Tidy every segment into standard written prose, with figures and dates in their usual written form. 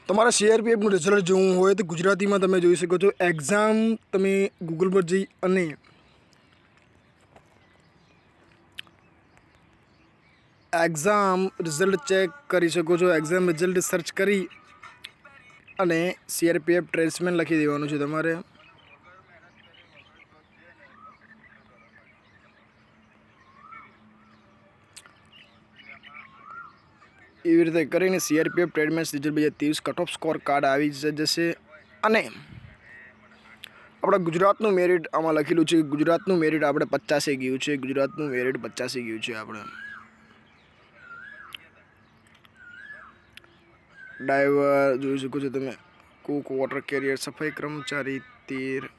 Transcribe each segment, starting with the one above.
તમારા સીઆરપીએફનું રિઝલ્ટ જોવું હોય તો ગુજરાતીમાં તમે જોઈ શકો છો. એક્ઝામ તમે ગૂગલ પર જઈ અને એક્ઝામ રિઝલ્ટ ચેક કરી શકો છો. એક્ઝામ રિઝલ્ટ સર્ચ કરી અને સીઆરપીએફ ટ્રેડસમેન લખી દેવાનું છે તમારે. એવી રીતે કરીને CRPF tradesmen result 2023 cut off score card આવી જશે. અને આપણા ગુજરાતનું મેરિટ આમાં લખેલું છે. ગુજરાતનું મેરિટ આપણે 50 ગયું છે. ગુજરાતનું મેરિટ 50 ગયું છે. આપણે ડ્રાઈવર જોઈ શકો છો તમે. કુક, વોટર કેરિયર, સફાઈ કર્મચારી 13.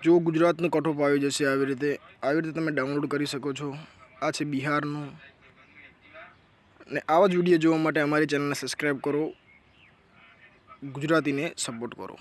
જો ગુજરાતનું કટ ઓફ આવી જશે આવી રીતે તમે ડાઉનલોડ કરી શકો છો. આ છે બિહારનું. ને આવા જ વિડીયો જોવા માટે અમારી ચેનલને સબસ્ક્રાઈબ કરો. ગુજરાતીને સપોર્ટ કરો.